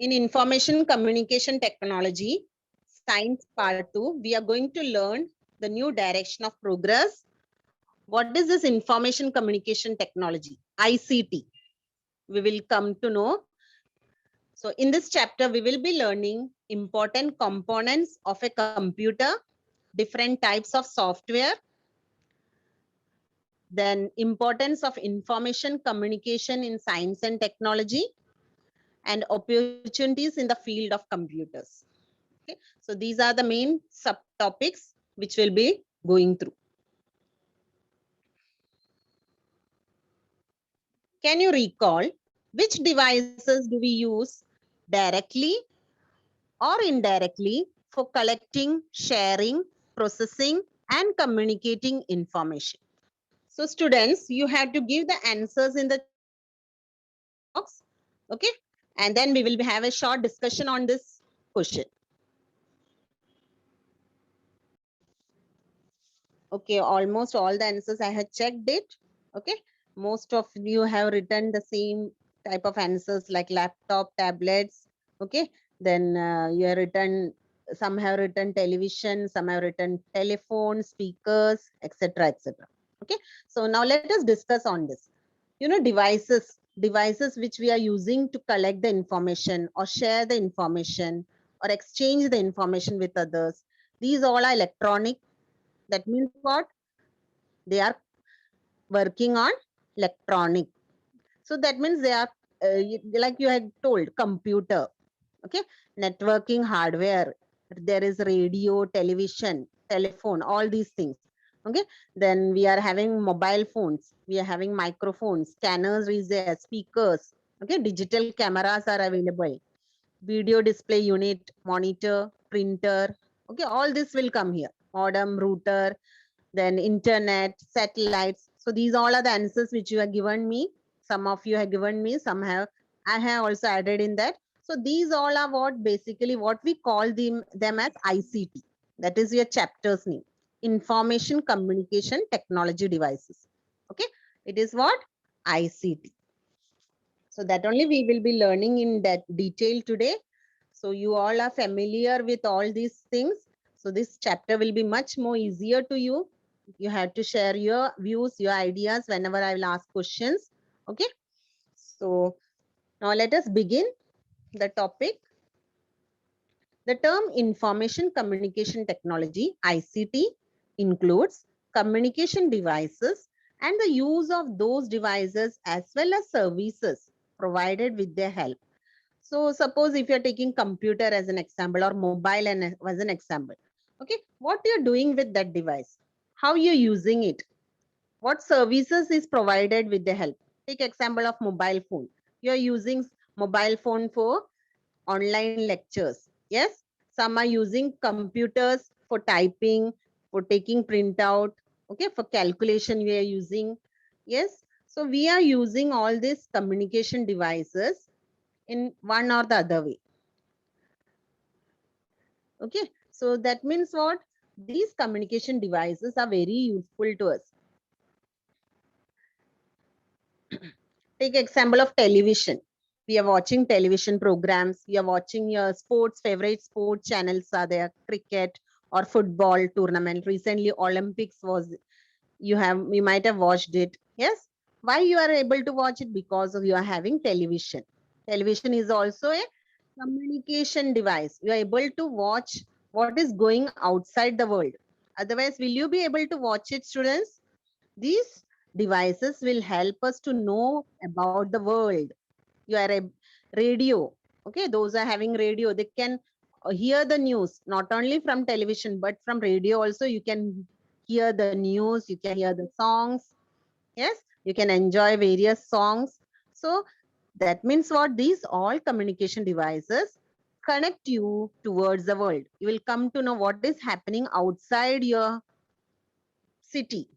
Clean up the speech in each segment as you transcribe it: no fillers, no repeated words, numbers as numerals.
In Information Communication Technology, Science Part 2, we are going to learn the new direction of progress. What is this Information Communication Technology? ICT. We will come to know. So in this chapter, we will be learning important components of a computer, different types of software, then importance of information communication in science and technology, and opportunities in the field of computers. Okay, so these are the main subtopics which we'll be going through. Can you recall which devices do we use directly or indirectly for collecting, sharing, processing, and communicating information? So students, you have to give the answers in the chat box. Okay, and then we will have a short discussion on this question. Okay, almost all the answers I had checked it. Okay, most of you have written the same type of answers like laptop, tablets. Okay, then you have written, some have written television, some have written telephone, speakers, etc., etc. Okay, so now let us discuss on this. You know, devices which we are using to collect the information or share the information or exchange the information with others. These all are electronic. That means what? They are working on electronic. So that means they are like you had told, computer. Okay, networking hardware. There is radio, television, telephone, all these things. Okay, then we are having mobile phones. We are having microphones, scanners is there, speakers. Okay, digital cameras are available. Video display unit, monitor, printer. Okay, all this will come here. Modem, router, then internet, satellites. So these all are the answers which you have given me. Some of you have given me, some have, I have also added in that. So these all are what basically what we call them as ICT. That is your chapter's name. Information Communication Technology Devices. Okay, it is what? ICT. So that only we will be learning in that detail today. So you all are familiar with all these things. So this chapter will be much more easier to you. You have to share your views, your ideas whenever I will ask questions. Okay. So now let us begin the topic. The term Information Communication Technology, ICT, includes communication devices and the use of those devices as well as services provided with their help. So suppose if you're taking computer as an example or mobile as an example, okay, what you're doing with that device, how you're using it, what services is provided with the help. Take example of mobile phone. You're using mobile phone for online lectures. Yes, some are using computers for typing, for taking printout, okay, for calculation we are using. Yes, so we are using all these communication devices in one or the other way. Okay, so that means what? These communication devices are very useful to us. Take example of television. We are watching television programs. We are watching your sports, favorite sports channels are there, cricket or football tournament. Recently, Olympics was, you might have watched it. Yes. Why you are able to watch it? Because of you are having television. Television is also a communication device. You are able to watch what is going outside the world. Otherwise, will you be able to watch it, students? These devices will help us to know about the world. You are a radio. Okay, those are having radio. They can hear the news, not only from television, but from radio also. You can hear the news, you can hear the songs. Yes, you can enjoy various songs. So that means what? These all communication devices connect you towards the world. You will come to know what is happening outside your city.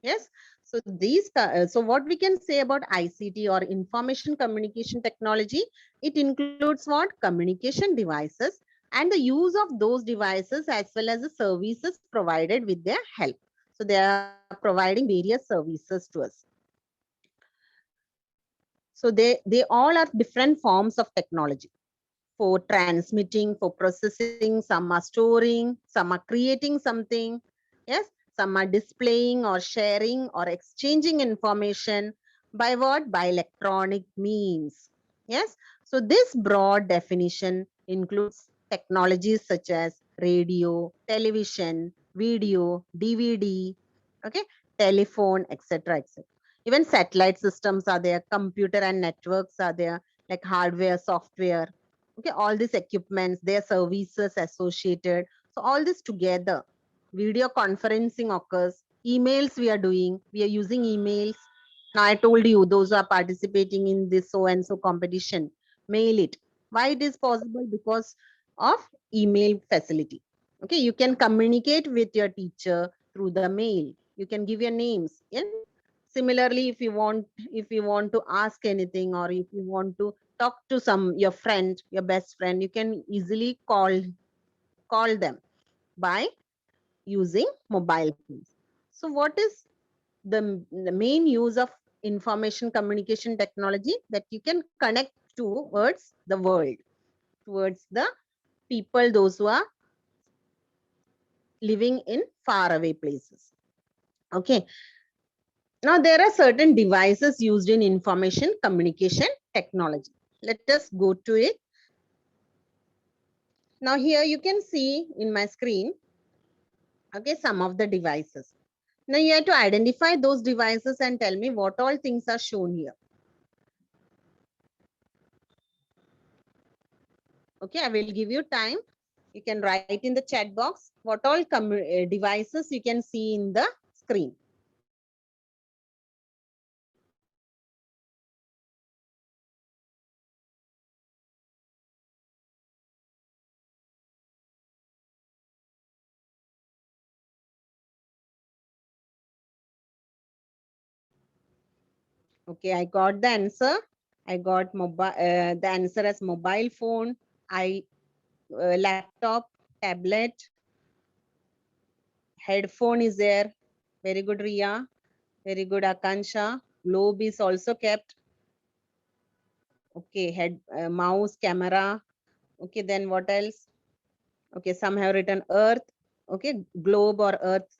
Yes, so these so what we can say about ICT or information communication technology, it includes what? Communication devices and the use of those devices as well as the services provided with their help. So they are providing various services to us. So they all are different forms of technology. for transmitting, for processing, some are storing, some are creating something. Yes, some are displaying or sharing or exchanging information by what? By electronic means. Yes, so this broad definition includes technologies such as radio, television, video, DVD, okay, telephone, etc., etc. Even satellite systems are there, computer and networks are there, like hardware, software, okay, all these equipments, their services associated. So all this together, video conferencing occurs, emails we are using emails. Now I told you, those who are participating in this so and so competition, mail it. Why it is possible? Because of email facility. Okay, you can communicate with your teacher through the mail. You can give your names. Yeah. Similarly, if you want to ask anything, or if you want to talk to your friend, your best friend, you can easily call them by using mobile phones. So what is the main use of information communication technology? That you can connect towards the world, towards the people, those who are living in faraway places. Okay, now there are certain devices used in information communication technology. Let us go to it. Now here you can see in my screen, okay, some of the devices. Now you have to identify those devices and tell me what all things are shown here. Okay, I will give you time. You can write in the chat box what all devices you can see in the screen. Okay, I got the answer. I got the answer as mobile phone, laptop, tablet, headphone is there. Very good, Ria. Very good, Akansha. Globe is also kept. Okay, mouse, camera. Okay, then what else? Okay, some have written earth. Okay, globe or earth.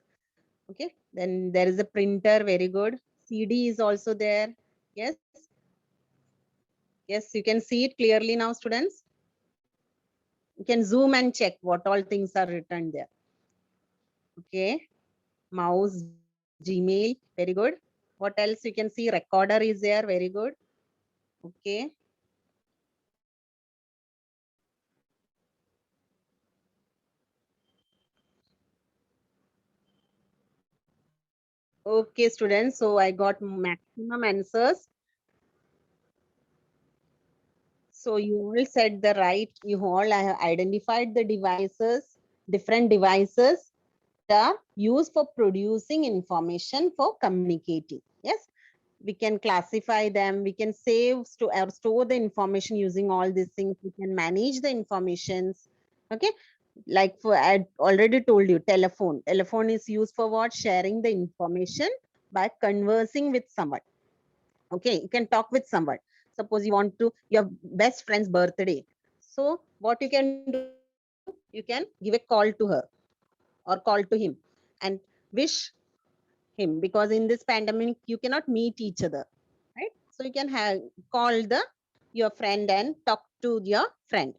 Okay, then there is a printer. Very good. CD is also there. Yes. Yes, you can see it clearly now, students. You can zoom and check what all things are written there. Okay, mouse, Gmail. Very good. What else you can see? Recorder is there. Very good. Okay. Okay, students. So I got maximum answers. So you all said the right. You all have identified the devices, different devices that are used for producing information for communicating. Yes, we can classify them. We can or store the information using all these things. We can manage the informations. Okay, like I already told you, telephone. Telephone is used for what? Sharing the information by conversing with someone. Okay, you can talk with someone. Suppose you want to your best friend's birthday. So what you can do, you can give a call to her or call to him and wish him, because in this pandemic you cannot meet each other, right? So you can have call your friend and talk to your friend.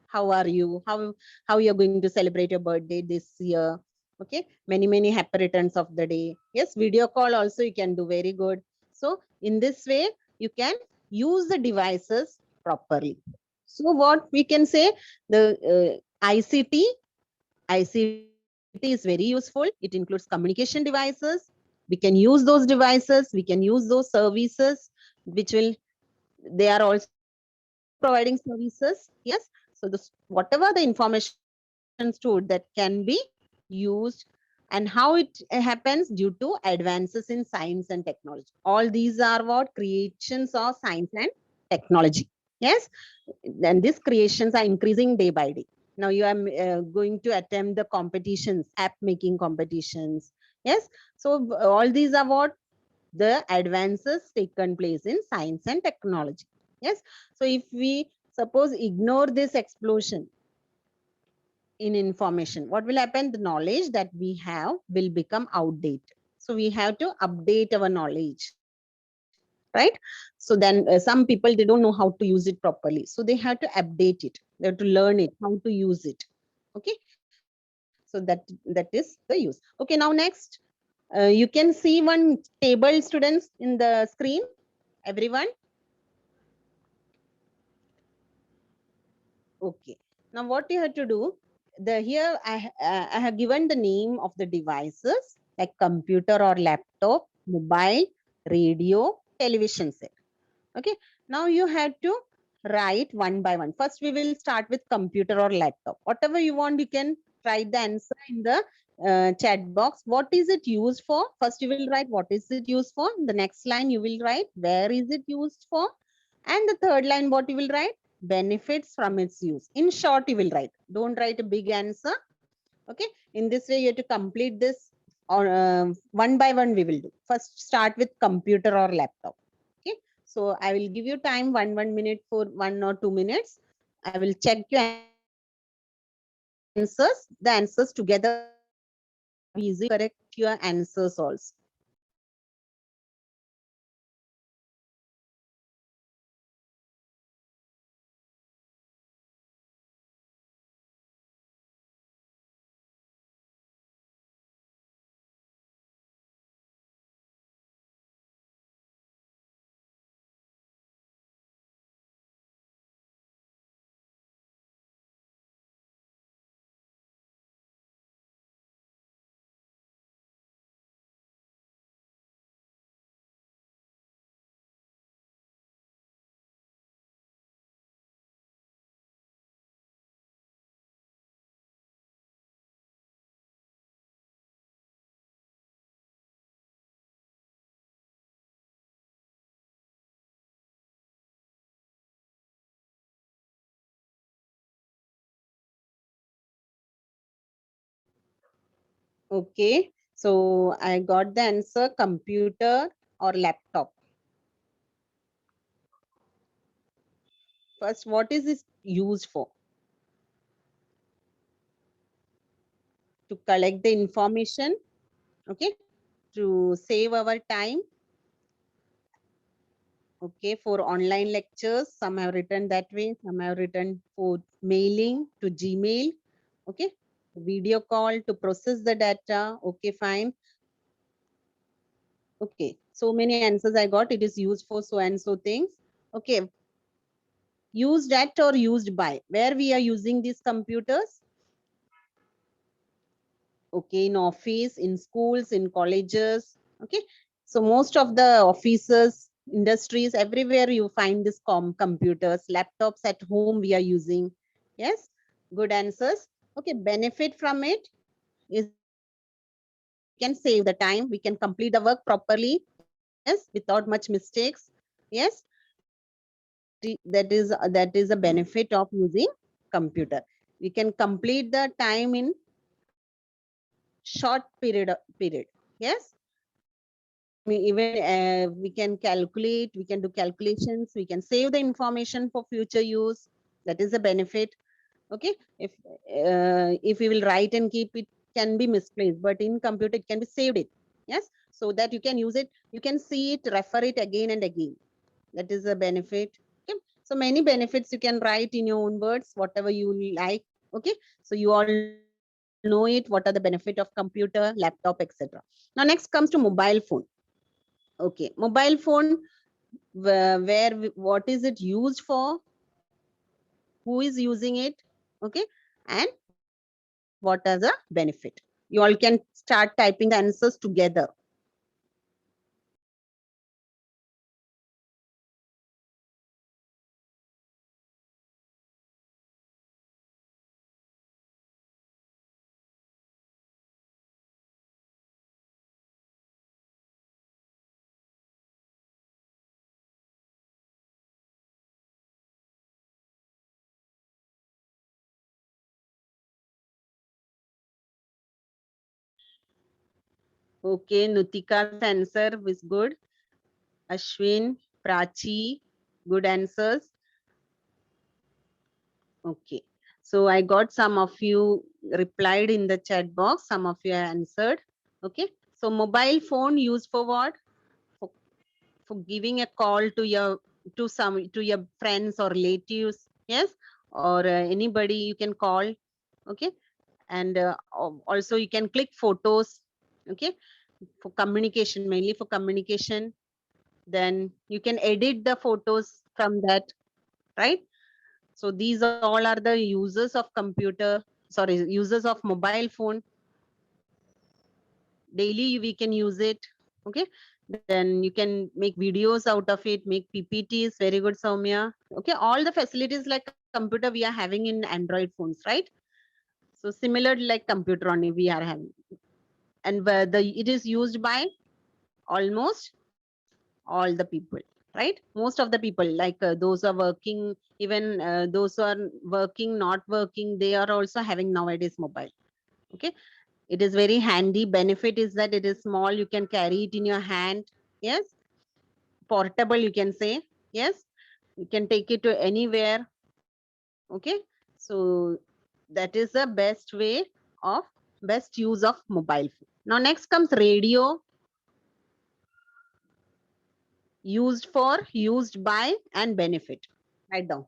How are you? How you're going to celebrate your birthday this year? Okay, many happy returns of the day. Yes, video call also you can do. Very good. So in this way you can use the devices properly. So what we can say, the ICT is very useful. It includes communication devices. We can use those devices. We can use those services, which will, they are also providing services. Yes. So this, whatever the information stored, that can be used, and how it happens due to advances in science and technology. All these are what? Creations of science and technology. Yes. And these creations are increasing day by day. Now you are going to attempt the competitions, app making competitions. Yes. So all these are what? The advances taken place in science and technology. Yes. So if we Suppose ignore this explosion in information. What will happen? The knowledge that we have will become outdated. So we have to update our knowledge, right? So then some people, they don't know how to use it properly. So they have to update it. They have to learn it, how to use it. Okay. So that is the use. Okay. Now next, you can see one table, students, in the screen. Everyone. Okay. Now what you have to do, here I have given the name of the devices like computer or laptop, mobile, radio, television set. Okay. Now you have to write one by one. First, we will start with computer or laptop. Whatever you want, you can write the answer in the chat box. What is it used for? First, you will write what is it used for. The next line, you will write where is it used for. And the third line, what you will write? Benefits from its use. In short, you will write. Don't write a big answer. Okay. In this way, you have to complete this, or one by one we will do. First, start with computer or laptop. Okay. So I will give you time, one minute, for 1 or 2 minutes. I will check your answers. The answers together will be easy. Correct your answers also. Okay. So I got the answer, computer or laptop. First, what is this used for? To collect the information. Okay. To save our time. Okay. For online lectures, some have written that way. Some have written for mailing to Gmail. Okay. Video call to process the data. Okay, fine. Okay. So many answers I got. It is used for so and so things. Okay. Used at or used by. Where we are using these computers? Okay, in office, in schools, in colleges. Okay. So most of the offices, industries, everywhere you find this computers, laptops at home we are using. Yes. Good answers. Okay. Benefit from it is we can save the time. We can complete the work properly. Yes. Without much mistakes. Yes. That is a benefit of using computer. We can complete the time in short period. Yes. Even we can calculate, we can do calculations, we can save the information for future use. That is a benefit. Okay. If we will write and keep it, can be misplaced, but in computer it can be saved it. Yes. So that you can use it, you can see it, refer it again and again. That is a benefit. Okay. So many benefits you can write in your own words, whatever you like. Okay. So you all know it, what are the benefit of computer, laptop, etc. Now next comes to mobile phone. Okay. Mobile phone, what is it used for? Who is using it? Okay. And what are the benefit? You all can start typing the answers together. Okay. Nutika's answer was good. Ashwin, Prachi, good answers. Okay. So I got some of you replied in the chat box. Some of you answered. Okay. So mobile phone used for what? For, for giving a call to your friends or relatives. Yes. Or anybody you can call. Okay. And also you can click photos. Okay. For communication, mainly for communication. Then you can edit the photos from that, right? So these all are the users of users of mobile phone. Daily we can use it. Okay. Then you can make videos out of it, make PPTs. Very good, Soumya. Okay. All the facilities like computer we are having in Android phones, right? So similar like computer only we are having. And it is used by almost all the people, right? Most of the people, like those are working, even those who are working, not working, they are also having nowadays mobile. Okay. It is very handy. Benefit is that it is small, you can carry it in your hand. Yes. Portable, you can say. Yes. You can take it to anywhere. Okay. So that is the best way of best use of mobile phone. Now next comes radio. Used for, used by, and benefit. Write down.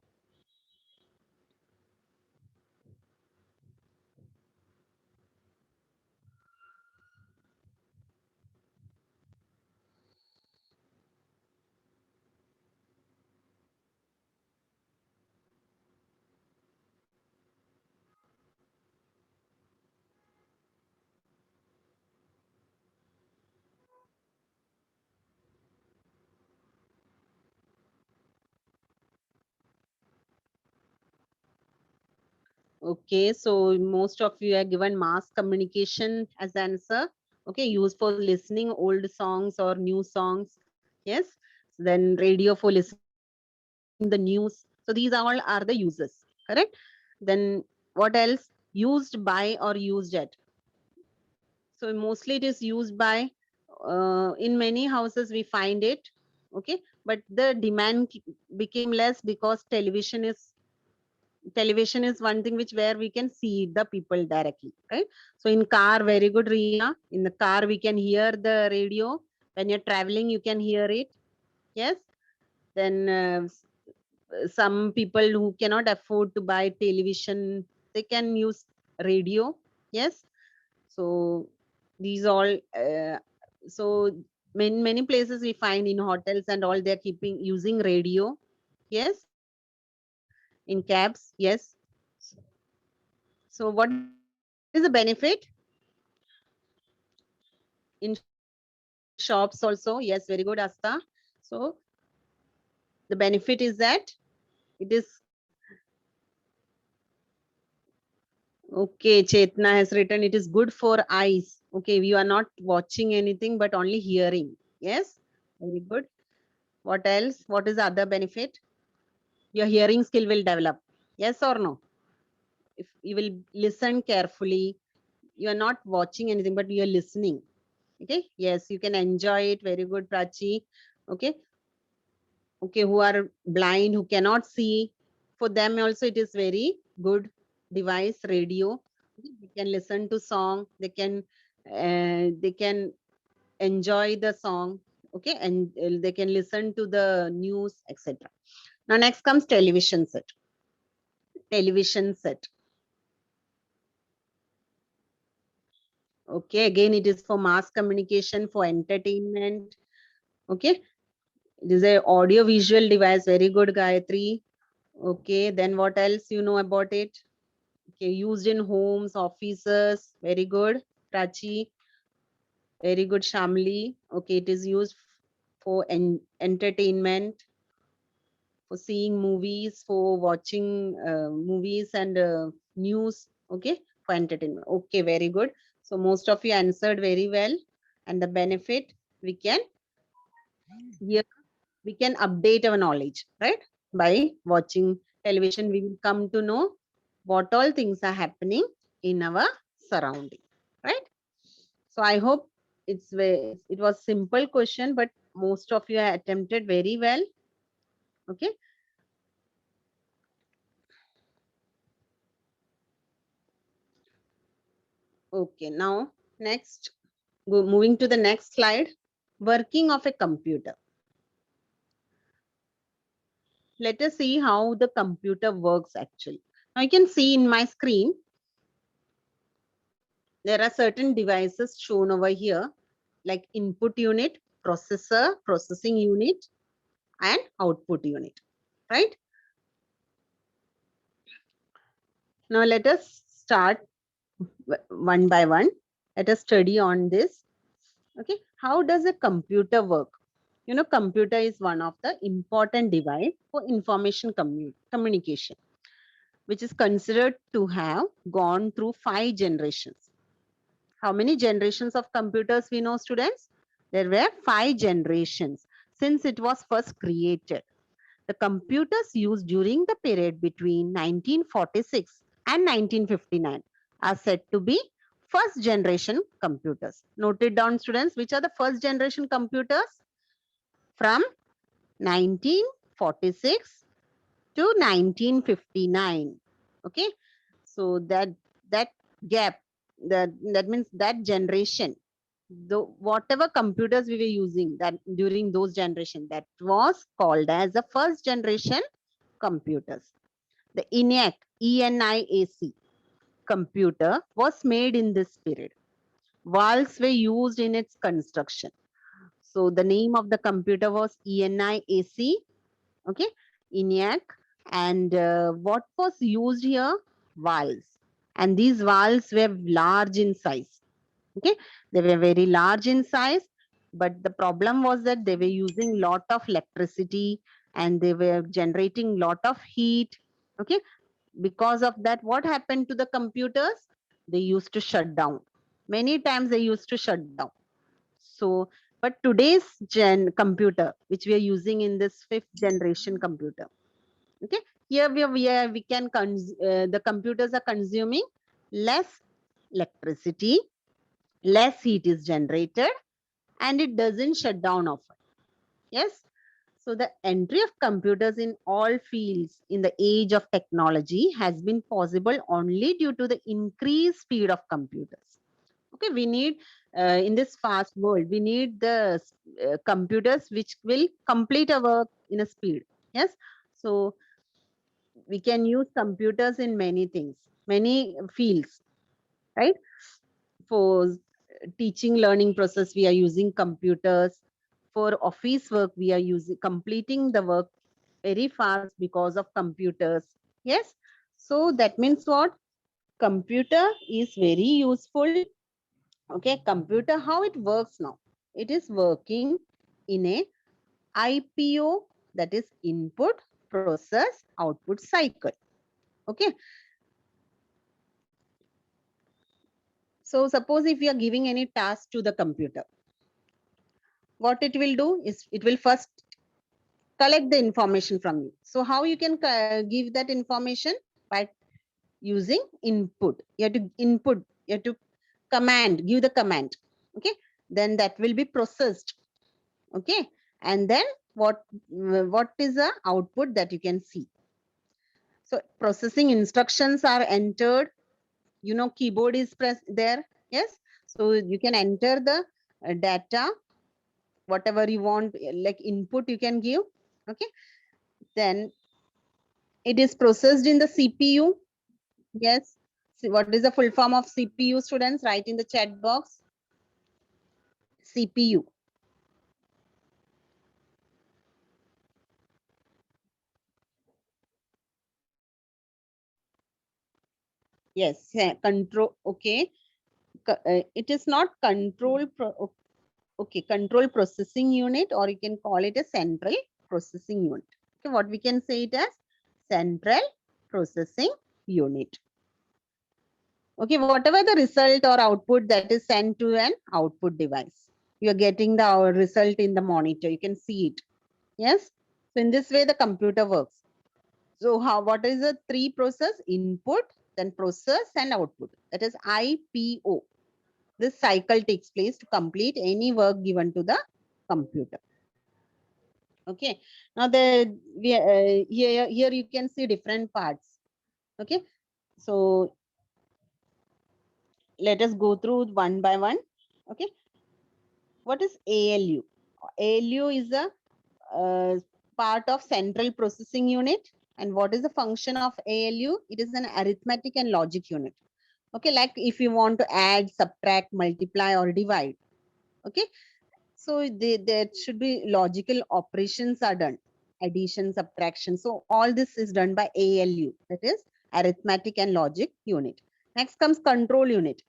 Okay, so most of you are given mass communication as answer. Okay, used for listening old songs or new songs. Yes. Then radio for listening the news. So these all are the uses. Correct. Then what else? Used by or used at. So mostly it is used by. In many houses we find it. Okay, but the demand became less because television is one thing which where we can see the people directly, right? So in car, very good, Ria. In the car we can hear the radio. When you're traveling you can hear it. Yes. Then some people who cannot afford to buy television, they can use radio. Yes. So these all so many places we find in hotels and all, they're keeping using radio. Yes. In cabs. Yes. So what is the benefit in shops also? Yes, very good, Asta. So the benefit is that it is okay. Chetna has written it is good for eyes. Okay, you are not watching anything but only hearing. Yes, very good. What else? What is the other benefit? Your hearing skill will develop. Yes or no? If you will listen carefully, you are not watching anything but you are listening. Okay. Yes, you can enjoy it. Very good, Prachi. Okay. Okay, who are blind, who cannot see, for them also it is very good device, radio. They can listen to song, they can enjoy the song. Okay. And they can listen to the news, etc. Now next comes television set. Okay, again it is for mass communication, for entertainment. Okay. It is a audio visual device. Very good, Gayatri. Okay, then what else you know about it? Okay, used in homes, offices. Very good, Prachi. Very good, Shamli. Okay, it is used for entertainment, for seeing movies, for watching movies and news. Okay, for entertainment. Okay, very good. So most of you answered very well. And the benefit, we can here we can update our knowledge, right? By watching television, we will come to know what all things are happening in our surrounding, right? So I hope it was simple question, but most of you have attempted very well. Okay. Okay, now next, moving to the next slide, working of a computer. Let us see how the computer works actually. Now you can see in my screen, there are certain devices shown over here, like input unit, processor, processing unit, and output unit, right? Now let us start one by one. Let us study on this. Okay, how does a computer work? You know, computer is one of the important device for information communication, which is considered to have gone through 5 generations. How many generations of computers we know, students? There were 5 generations since it was first created. The computers used during the period between 1946 and 1959 are said to be first generation computers. Note it down, students, which are the first generation computers from 1946 to 1959. Okay, so that gap, that means that generation, the whatever computers we were using that during those generation, that was called as the first generation computers. The ENIAC computer was made in this period. Valves were used in its construction. So the name of the computer was ENIAC, okay, ENIAC. And what was used here? Valves. And these valves were large in size. Okay, they were very large in size, but the problem was that they were using lot of electricity and they were generating lot of heat. Okay, because of that, what happened to the computers? They used to shut down. Many times they used to shut down. So, but today's computer, which we are using in this 5th generation computer, okay, here we can the computers are consuming less electricity, less heat is generated, and it doesn't shut down often. Yes. So the entry of computers in all fields in the age of technology has been possible only due to the increased speed of computers. Okay, we need in this fast world, we need the computers which will complete our work in a speed. Yes. So we can use computers in many things, many fields, right? For teaching learning process, we are using computers. For office work, we are using completing the work very fast because of computers. Yes. So that means what? Computer is very useful. Okay, computer, how it works now? It is working in a IPO, that is input, process, output cycle. Okay. So suppose if you are giving any task to the computer, what it will do is it will first collect the information from you. So how you can give that information? By using input. You have to input, you have to command, give the command. Okay, then that will be processed. Okay, and then what is the output that you can see? So processing instructions are entered. You know, keyboard is pressed there. Yes, so you can enter the data, whatever you want, like input you can give. Okay, then it is processed in the CPU. Yes. See, what is the full form of CPU, students? Write in the chat box. CPU. Yes. Control. Okay. It is not control. Okay. Control processing unit, or you can call it a central processing unit. Okay. What we can say it as? Central processing unit. Okay. Whatever the result or output that is sent to an output device, you are getting the result in the monitor. You can see it. Yes. So in this way, the computer works. So what is the 3 process? Input, then process and output. That is IPO. This cycle takes place to complete any work given to the computer. Okay. Now here you can see different parts. Okay. So let us go through one by one. Okay. What is ALU? ALU is a part of central processing unit. And what is the function of ALU? It is an arithmetic and logic unit. Okay, like if you want to add, subtract, multiply, or divide. Okay, so there should be logical operations are done, addition, subtraction. So all this is done by ALU, that is arithmetic and logic unit. Next comes control unit.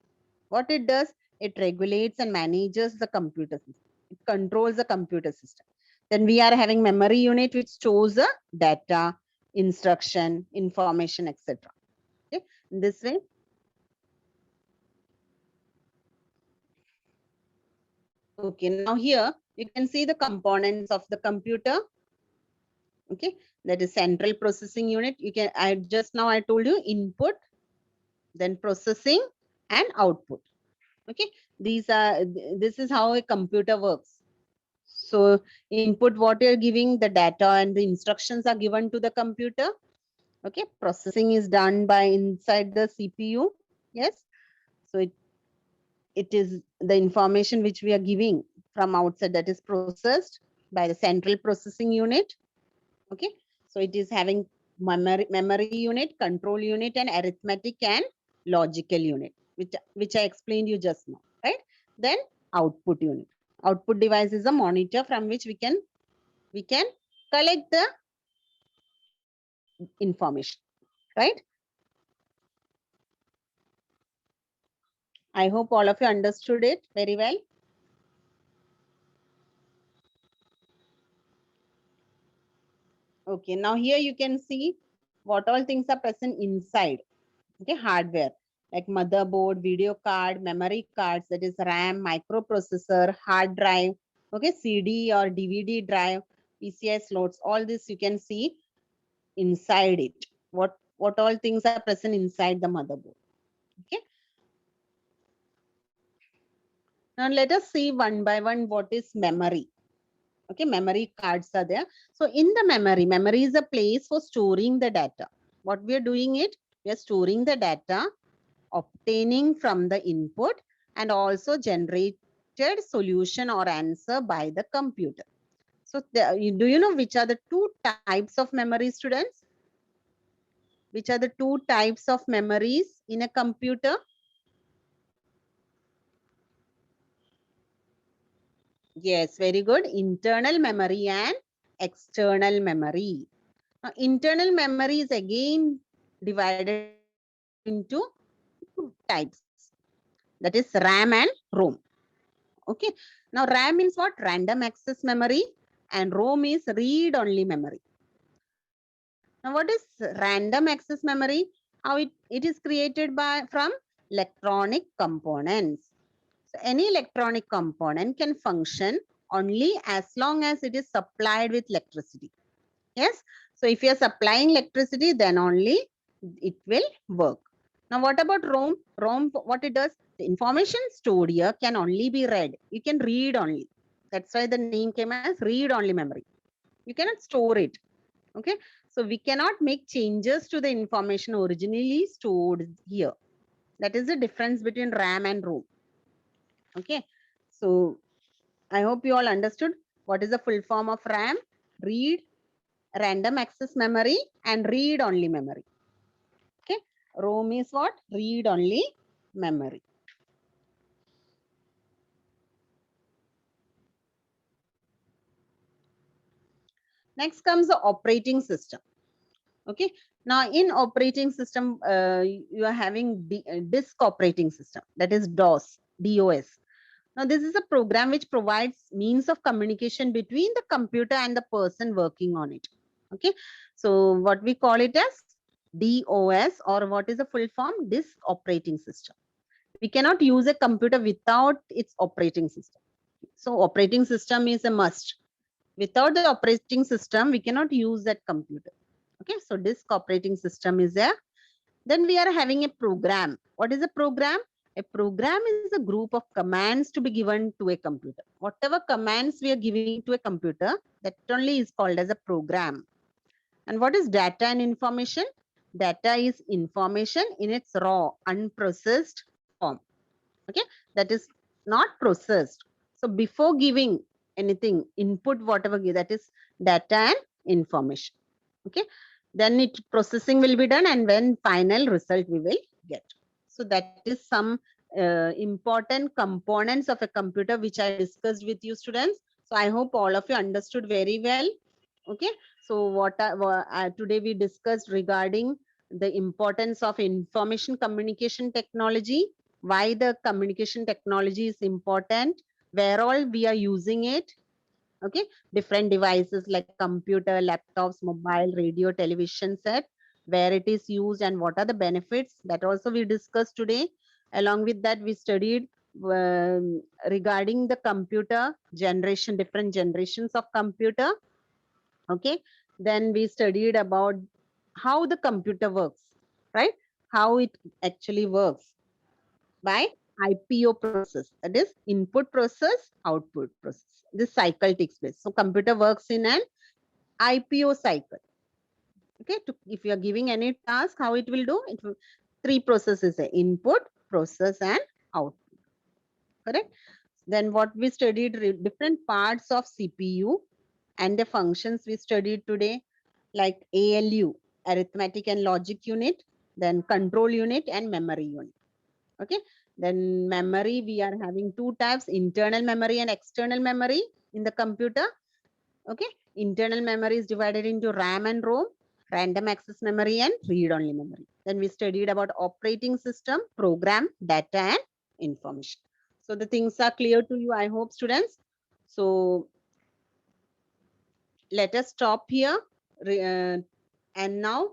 What it does, it regulates and manages the computer system. It controls the computer system. Then we are having memory unit, which stores the data, instruction, information, etc. Okay, in this way. Okay, now here you can see the components of the computer. Okay, that is central processing unit. You can, I just now I told you input, then processing and output. Okay, these are, this is how a computer works. So input, what you're giving, the data and the instructions are given to the computer. Okay, processing is done by inside the CPU. Yes, so it is the information which we are giving from outside that is processed by the central processing unit. Okay, so it is having memory unit, control unit, and arithmetic and logical unit, which I explained you just now, right? Then output unit. Output device is a monitor from which we can collect the information, right? I hope all of you understood it very well. Okay, now here you can see what all things are present inside. Okay, hardware like motherboard, video card, memory cards, that is RAM, microprocessor, hard drive, okay, CD or DVD drive, PCI slots, all this you can see inside it. What all things are present inside the motherboard. Okay. Now let us see one by one what is memory. Okay, memory cards are there. So in the memory is a place for storing the data. What we are doing it, we are storing the data, obtaining from the input, and also generated solution or answer by the computer. So do you know which are the two types of memory, students? Which are the two types of memories in a computer? Yes, very good. Internal memory and external memory. Now, internal memory is again divided into two types. That is RAM and ROM. Okay. Now, RAM means what? Random access memory, and ROM is read-only memory. Now, what is random access memory? How it is created from electronic components. So, any electronic component can function only as long as it is supplied with electricity. Yes. So, if you are supplying electricity, then only it will work. Now, what about ROM? ROM, what it does? The information stored here can only be read. You can read only. That's why the name came as read-only memory. You cannot store it. Okay. So, we cannot make changes to the information originally stored here. That is the difference between RAM and ROM. Okay. So, I hope you all understood what is the full form of RAM. Read, random access memory, and read-only memory. Okay. ROM is what? Read-only memory. Next comes the operating system. Okay. Now, in operating system, you are having disk operating system, that is DOS, DOS. Now, this is a program which provides means of communication between the computer and the person working on it. Okay. So, what we call it as DOS, or what is the full form? Disk operating system. We cannot use a computer without its operating system. So, operating system is a must. Without the operating system, we cannot use that computer. Okay, so disk operating system is there. Then we are having a program. What is a program? A program is a group of commands to be given to a computer. Whatever commands we are giving to a computer, that only is called as a program. And what is data and information? Data is information in its raw, unprocessed form. Okay, that is not processed. So before giving anything, input whatever give, that is data and information. Okay, then it processing will be done, and when final result we will get. So that is some important components of a computer which I discussed with you, students. So I hope all of you understood very well. Okay, so today we discussed regarding the importance of information communication technology, why the communication technology is important, where all we are using it. Okay, different devices like computer, laptops, mobile, radio, television set, where it is used and what are the benefits, that also we discussed today. Along with that, we studied regarding the computer generation, different generations of computer. Okay, then we studied about how the computer works, right? How it actually works by IPO process, that is input process, output process. This cycle takes place. So computer works in an IPO cycle. Okay, if you are giving any task, how it will do? It will, three processes: input, process, and output. Correct. Then what we studied, different parts of CPU and the functions we studied today, like ALU, arithmetic and logic unit, then control unit and memory unit. Okay, then memory, we are having two types: internal memory and external memory in the computer. Okay, internal memory is divided into RAM and ROM, random access memory and read-only memory. Then we studied about operating system, program, data and information. So the things are clear to you, I hope, students. So let us stop here. And now